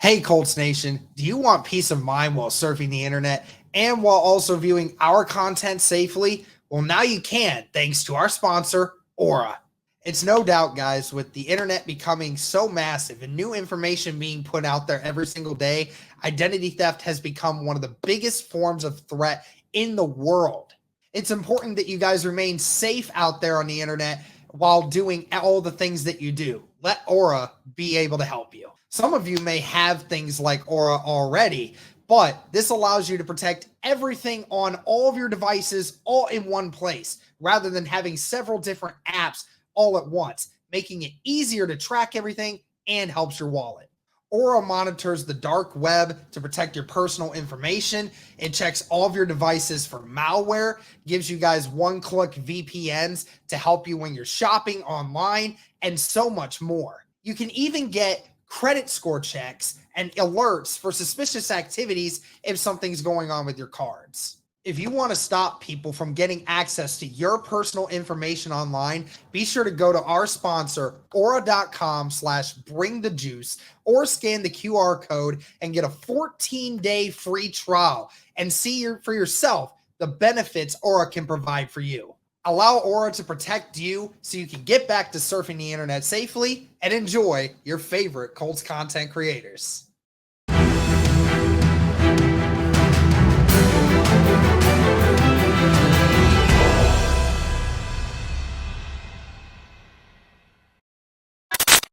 Hey, Colts Nation, do you want peace of mind while surfing the internet and while also viewing our content safely? Well, now you can, thanks to our sponsor, Aura. It's no doubt, guys, with the internet becoming so massive and new information being put out there every single day, identity theft has become one of the biggest forms of threat in the world. It's important that you guys remain safe out there on the internet while doing all the things that you do. Let Aura be able to help you. Some of you may have things like Aura already, but this allows you to protect everything on all of your devices all in one place rather than having several different apps all at once, making it easier to track everything and helps your wallet. Aura monitors the dark web to protect your personal information. It checks all of your devices for malware, gives you guys one-click VPNs to help you when you're shopping online, and so much more. You can even get credit score checks and alerts for suspicious activities if something's going on with your cards. If you want to stop people from getting access to your personal information online, be sure to go to our sponsor, aura.com/bringthejuice, or scan the QR code and get a 14-day free trial and see for yourself the benefits Aura can provide for you. Allow Aura to protect you so you can get back to surfing the internet safely and enjoy your favorite Colts content creators.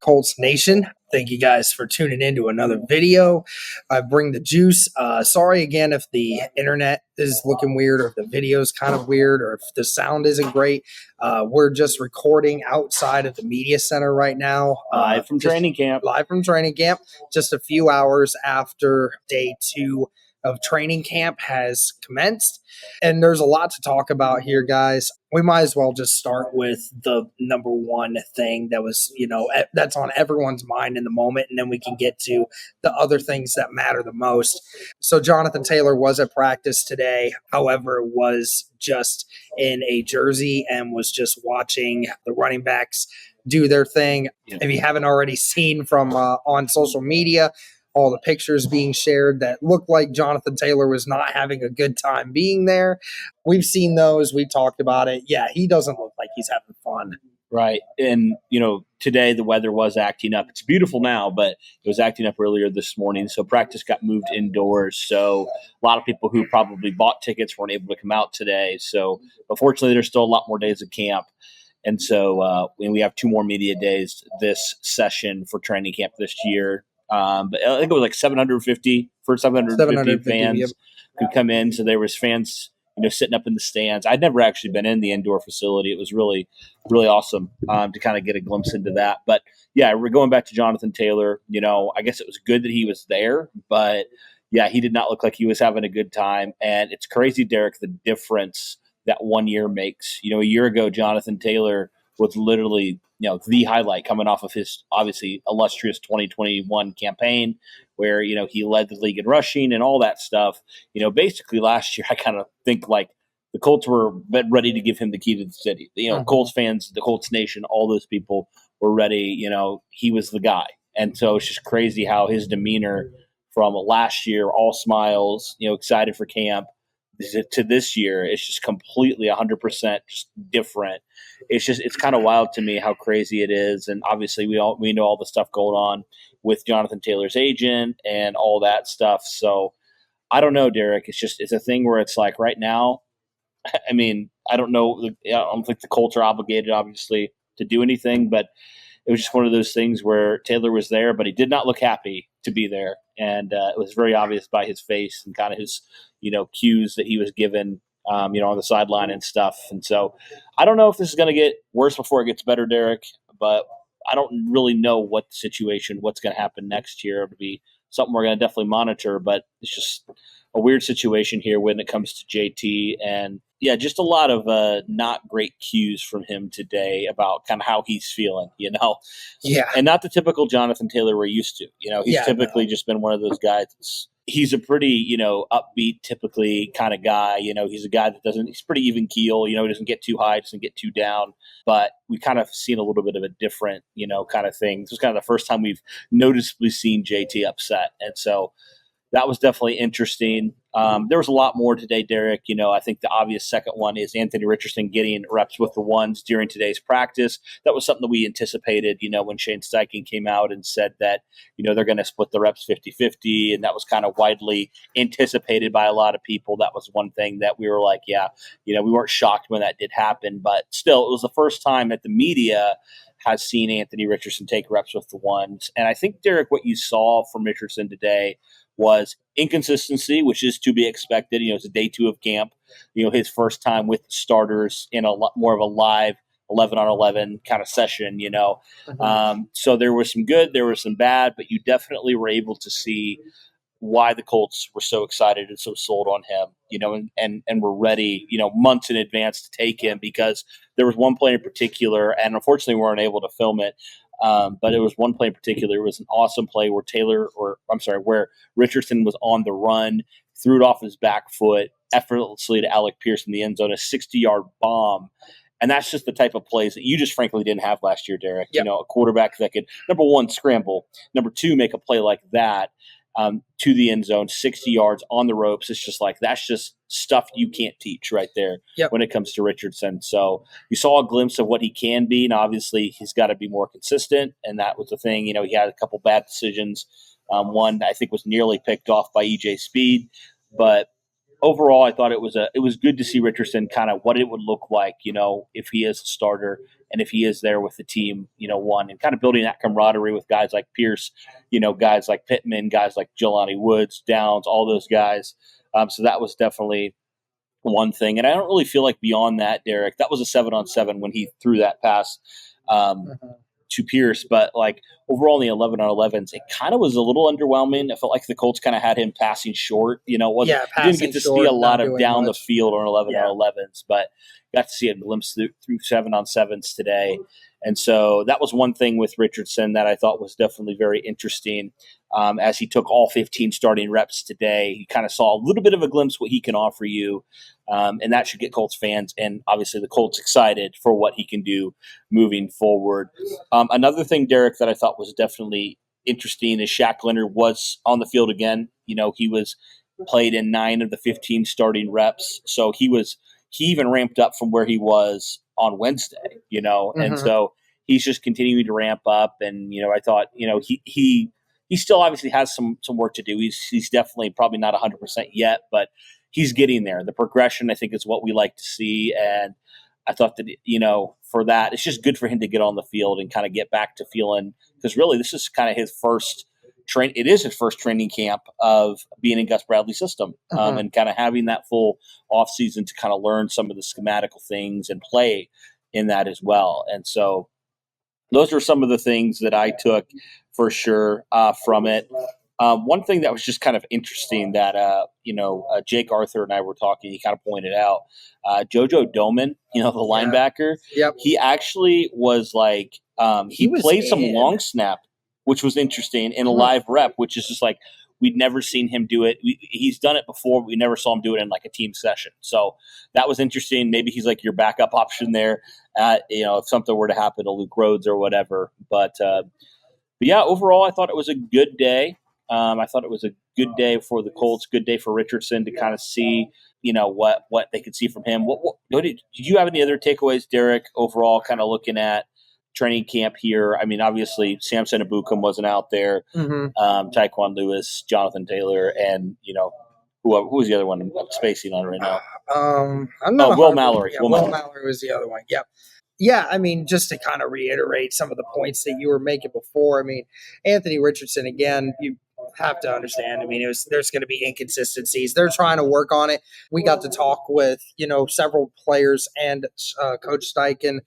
Colts Nation, thank you guys for tuning in to another video. I bring the juice. Sorry again if the internet is looking weird or if the video is kind of weird or if the sound isn't great. We're just recording outside of the media center right now. Live from training camp. Just a few hours after day 2 of training camp has commenced. And there's a lot to talk about here, guys. We might as well just start with the number one thing that was, that's on everyone's mind in the moment. And then we can get to the other things that matter the most. So Jonathan Taylor was at practice today. However, was just in a jersey and was just watching the running backs do their thing. Yeah. If you haven't already seen from on social media, all the pictures being shared that look like Jonathan Taylor was not having a good time being there. We've seen those. We talked about it. Yeah, he doesn't look like he's having fun. Right. And, today the weather was acting up. It's beautiful now, but it was acting up earlier this morning. So practice got moved indoors. So a lot of people who probably bought tickets weren't able to come out today. So unfortunately, there's still a lot more days of camp. And so we have 2 more media days this session for training camp this year. But I think it was like 750 fans could come in. So there was fans, sitting up in the stands. I'd never actually been in the indoor facility. It was really, really awesome to kind of get a glimpse into that. But yeah, we're going back to Jonathan Taylor. I guess it was good that he was there, but yeah, he did not look like he was having a good time. And it's crazy, Derek, the difference that 1 year makes. A year ago, Jonathan Taylor was literally, the highlight coming off of his obviously illustrious 2021 campaign where, he led the league in rushing and all that stuff. Basically last year, I kind of think like the Colts were ready to give him the key to the city. Colts fans, the Colts Nation, all those people were ready. He was the guy. And so it's just crazy how his demeanor from last year, all smiles, excited for camp, to this year, it's just completely 100% just different. It's kind of wild to me how crazy it is. And obviously we know all the stuff going on with Jonathan Taylor's agent and all that stuff. So I don't know, Derek, it's a thing where it's like right now, I mean, I don't know. I don't think the Colts are obligated obviously to do anything, but it was just one of those things where Taylor was there, but he did not look happy to be there. And it was very obvious by his face and kind of his, cues that he was given, on the sideline and stuff. And so I don't know if this is going to get worse before it gets better, Derek, but I don't really know what's going to happen next year. It'll be something we're going to definitely monitor, but it's just a weird situation here when it comes to JT. And yeah, just a lot of not great cues from him today about kind of how he's feeling, Yeah. And not the typical Jonathan Taylor we're used to. He's typically just been one of those guys that's he's a pretty, upbeat, typically kind of guy. He's a guy that he's pretty even keel. He doesn't get too high, doesn't get too down. But we kind of seen a little bit of a different, kind of thing. This was kind of the first time we've noticeably seen JT upset. And so that was definitely interesting. There was a lot more today, Derek. I think the obvious second one is Anthony Richardson getting reps with the ones during today's practice. That was something that we anticipated, when Shane Steichen came out and said that, they're going to split the reps 50-50. And that was kind of widely anticipated by a lot of people. That was one thing that we were like, yeah, we weren't shocked when that did happen. But still, it was the first time that the media has seen Anthony Richardson take reps with the ones. And I think, Derek, what you saw from Richardson today was inconsistency, which is to be expected. It's a day 2 of camp. His first time with the starters in a lot more of a live 11-on-11 kind of session. So there was some good, there was some bad, but you definitely were able to see why the Colts were so excited and so sold on him, and were ready, months in advance to take him, because there was one play in particular, and unfortunately we weren't able to film it. But it was one play in particular. It was an awesome play where Richardson was on the run, threw it off his back foot effortlessly to Alec Pierce in the end zone, a 60-yard bomb. And that's just the type of plays that you just frankly didn't have last year, Derek. Yep. A quarterback that could, number one, scramble, number two, make a play like that to the end zone, 60 yards on the ropes. It's just like, that's just stuff you can't teach right there when it comes to Richardson. So you saw a glimpse of what he can be, and obviously he's got to be more consistent, and that was the thing. He had a couple bad decisions. One I think was nearly picked off by EJ Speed, but overall, I thought it was good to see Richardson kind of what it would look like, if he is a starter and if he is there with the team, one, and kind of building that camaraderie with guys like Pierce, guys like Pittman, guys like Jelani Woods, Downs, all those guys. So that was definitely one thing. And I don't really feel like beyond that, Derek, that was a 7-on-7 when he threw that pass to Pierce, but like overall in the 11-on-11s, it kind of was a little underwhelming. I felt like the Colts kind of had him passing short. You didn't get to see a lot of down the field on 11-on-11s, but got to see a glimpse through 7-on-7s today. And so that was one thing with Richardson that I thought was definitely very interesting. As he took all 15 starting reps today, he kind of saw a little bit of a glimpse what he can offer you. And that should get Colts fans and obviously the Colts excited for what he can do moving forward. Another thing, Derek, that I thought was definitely interesting is Shaq Leonard was on the field again. He was played in 9 of the 15 starting reps. So he even ramped up from where he was on Wednesday, and so he's just continuing to ramp up. And, I thought, he still obviously has some work to do. He's definitely probably not 100% yet, but he's getting there. The progression, I think, is what we like to see. And I thought that, for that, it's just good for him to get on the field and kind of get back to feeling, because really this is kind of his first training camp of being in Gus Bradley's system, and kind of having that full off season to kind of learn some of the schematical things and play in that as well. And so those are some of the things that I took for sure from it. One thing that was just kind of interesting that, Jake Arthur and I were talking, he kind of pointed out, JoJo Doman, the linebacker, he actually was like, he played some long snap, which was interesting in a live rep, which is just like, we'd never seen him do it. He's done it before. But we never saw him do it in like a team session. So that was interesting. Maybe he's like your backup option there, if something were to happen to Luke Rhodes or whatever. But yeah, overall, I thought it was a good day. I thought it was a good day for the Colts, good day for Richardson to kind of see, what they could see from him. What did you have any other takeaways, Derek, overall, kind of looking at training camp here? I mean, obviously, Samson Ebukam wasn't out there. Tyquan Lewis, Jonathan Taylor, and, who was the other one I'm spacing on right now? I'm not Will Mallory. Yeah, Will Mallory was the other one. Yep. Yeah, I mean, just to kind of reiterate some of the points that you were making before, I mean, Anthony Richardson, again, you have to understand, I mean, there's going to be inconsistencies. They're trying to work on it. We got to talk with, several players and Coach Steichen,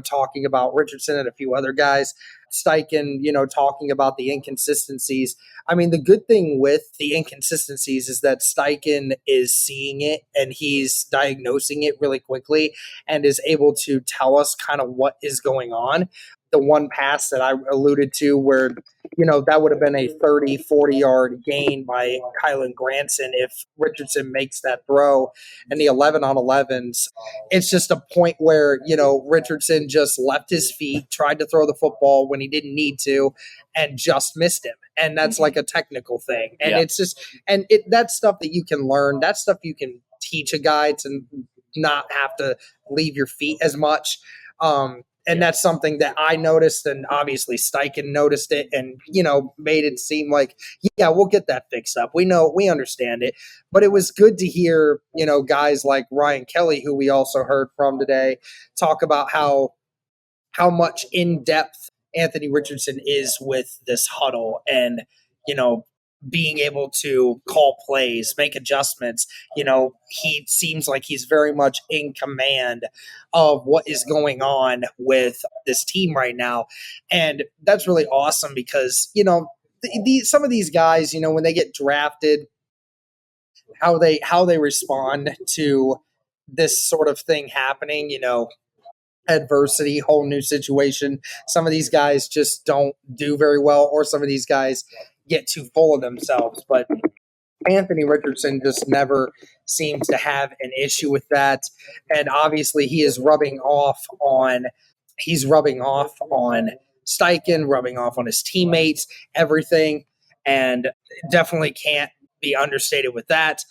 talking about Richardson and a few other guys. Steichen, talking about the inconsistencies. I mean, the good thing with the inconsistencies is that Steichen is seeing it and he's diagnosing it really quickly and is able to tell us kind of what is going on. the one pass that I alluded to where, that would have been a 30, 40-yard gain by Kylan Granson if Richardson makes that throw. And the 11 on 11s, it's just a point where, Richardson just left his feet, tried to throw the football when he didn't need to, and just missed him. And that's like a technical thing. And it's just, and that's stuff that you can learn. That's stuff you can teach a guy to not have to leave your feet as much. And that's something that I noticed, and obviously Steichen noticed it and, made it seem like, yeah, we'll get that fixed up. We understand it. But it was good to hear, guys like Ryan Kelly, who we also heard from today, talk about how much in-depth Anthony Richardson is with this huddle and, being able to call plays, make adjustments. He seems like he's very much in command of what is going on with this team right now. And that's really awesome because, some of these guys, when they get drafted, how they respond to this sort of thing happening, adversity, whole new situation. Some of these guys just don't do very well, or some of these guys get too full of themselves. But Anthony Richardson just never seems to have an issue with that. And obviously he is rubbing off on Steichen, rubbing off on his teammates, everything. And definitely can't be understated with that.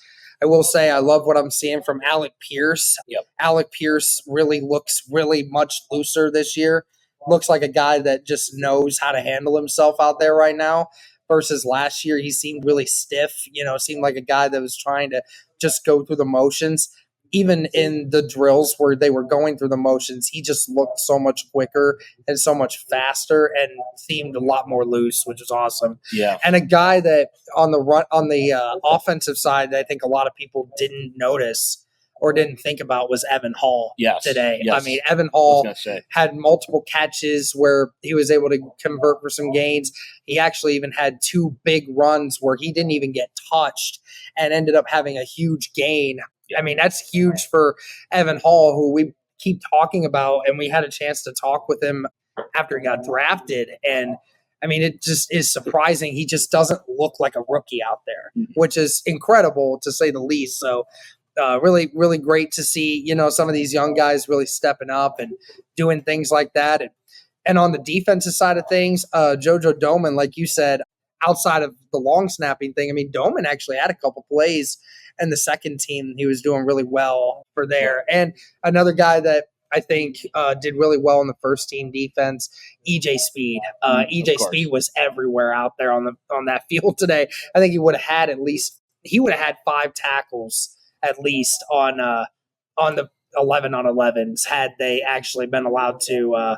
I will say I love what I'm seeing from Alec Pierce. Yep. Alec Pierce really looks really much looser this year. Looks like a guy that just knows how to handle himself out there right now. Versus last year, he seemed really stiff, seemed like a guy that was trying to just go through the motions. Even in the drills where they were going through the motions, he just looked so much quicker and so much faster and seemed a lot more loose, which is awesome. Yeah. And a guy that on the offensive side that I think a lot of people didn't notice or didn't think about was Evan Hall today. Yes. I mean, Evan Hall had multiple catches where he was able to convert for some gains. He actually even had 2 big runs where he didn't even get touched and ended up having a huge gain. I mean, that's huge for Evan Hall, who we keep talking about, and we had a chance to talk with him after he got drafted. And I mean, it just is surprising. He just doesn't look like a rookie out there, which is incredible to say the least. So really, really great to see, some of these young guys really stepping up and doing things like that. And on the defensive side of things, JoJo Doman, like you said, outside of the long snapping thing, I mean, Doman actually had a couple plays and the second team, he was doing really well for there. And another guy that I think did really well in the first team defense, EJ Speed. EJ Speed was everywhere out there on that field today. I think he would have had 5 tackles at least on the 11 on 11s had they actually been allowed to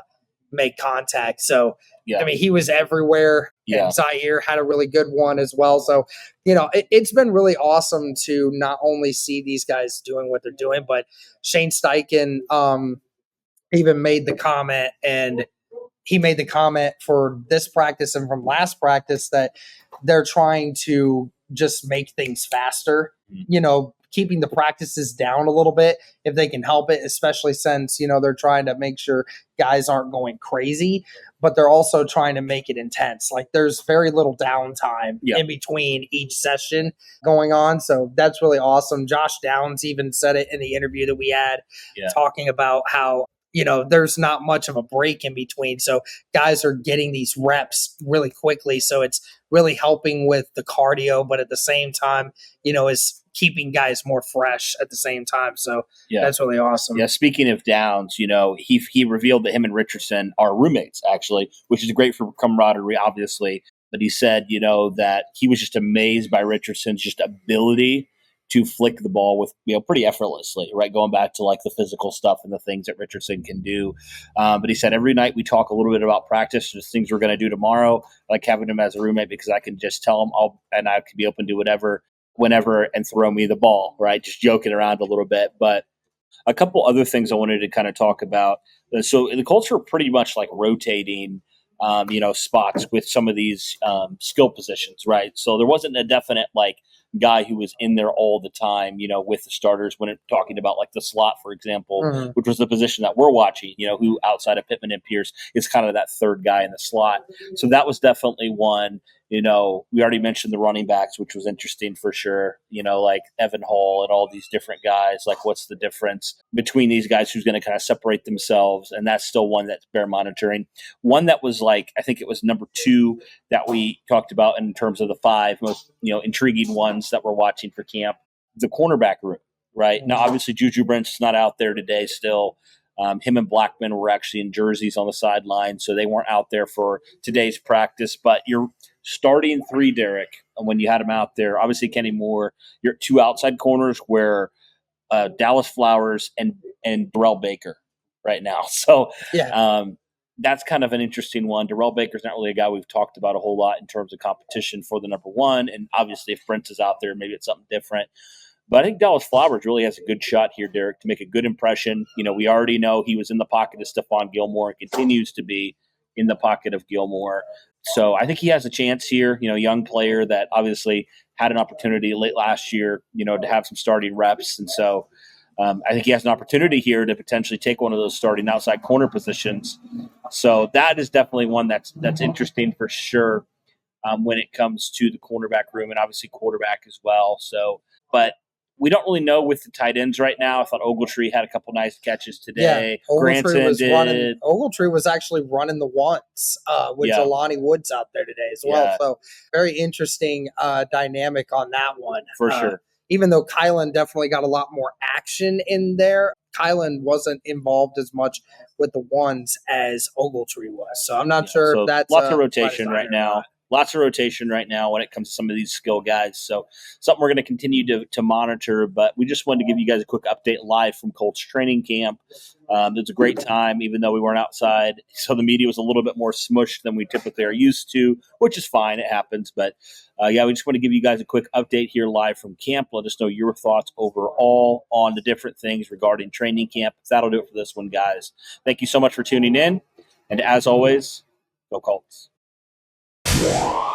make contact. So I mean, he was everywhere. Yeah. And Zaire had a really good one as well. So, it's been really awesome to not only see these guys doing what they're doing, but Shane Steichen even made the comment, and he made the comment for this practice and from last practice that they're trying to just make things faster, keeping the practices down a little bit if they can help it, especially since, they're trying to make sure guys aren't going crazy, but they're also trying to make it intense. Like there's very little downtime in between each session going on. So that's really awesome. Josh Downs even said it in the interview that we had talking about how, there's not much of a break in between. So guys are getting these reps really quickly. So it's really helping with the cardio, but at the same time, is keeping guys more fresh at the same time. So that's really awesome. Yeah. Speaking of Downs, he revealed that him and Richardson are roommates actually, which is great for camaraderie, obviously. But he said, that he was just amazed by Richardson's just ability to flick the ball with, pretty effortlessly, right? Going back to like the physical stuff and the things that Richardson can do. But he said every night we talk a little bit about practice, just things we're going to do tomorrow. I like having him as a roommate because I can just tell him I can be open to whatever, whenever, and throw me the ball, right? Just joking around a little bit. But a couple other things I wanted to kind of talk about. So the Colts are pretty much like rotating, spots with some of these skill positions, right? So there wasn't a definite like guy who was in there all the time, with the starters when talking about like the slot, for example, which was the position that we're watching, who outside of Pittman and Pierce is kind of that third guy in the slot. So that was definitely one. We already mentioned the running backs, which was interesting for sure. Like Evan Hall and all these different guys. Like, what's the difference between these guys? Who's going to kind of separate themselves? And that's still one that's bear monitoring. One that was like, I think it was number 2 that we talked about in terms of the 5 most intriguing ones that we're watching for camp. The cornerback room, right? Now, obviously, Juju Brent's not out there today still. Him and Blackman were actually in jerseys on the sideline, so they weren't out there for today's practice. But you're starting 3, Derek, when you had him out there. Obviously, Kenny Moore, your 2 outside corners were Dallas Flowers and Darrell Baker right now. So that's kind of an interesting one. Darrell Baker's not really a guy we've talked about a whole lot in terms of competition for the number 1. And obviously, if Brent is out there, maybe it's something different. But I think Dallas Flowers really has a good shot here, Derek, to make a good impression. We already know he was in the pocket of Stephon Gilmore and continues to be in the pocket of Gilmore. So I think he has a chance here, young player that obviously had an opportunity late last year, to have some starting reps. And so I think he has an opportunity here to potentially take one of those starting outside corner positions. So that is definitely one that's interesting for sure when it comes to the cornerback room and obviously quarterback as well. So, but we don't really know with the tight ends right now. I thought Ogletree had a couple nice catches today. Ogletree was actually running the ones with Jelani Woods out there today as well. So very interesting dynamic on that one. For sure. Even though Kylan definitely got a lot more action in there, Kylan wasn't involved as much with the ones as Ogletree was. So I'm not sure if that's lots of rotation right now. Lots of rotation right now when it comes to some of these skill guys. So something we're going to continue to monitor, but we just wanted to give you guys a quick update live from Colts training camp. It was a great time, even though we weren't outside. So the media was a little bit more smushed than we typically are used to, which is fine. It happens. But we just want to give you guys a quick update here live from camp. Let us know your thoughts overall on the different things regarding training camp. That'll do it for this one, guys. Thank you so much for tuning in. And as always, go Colts. Yeah.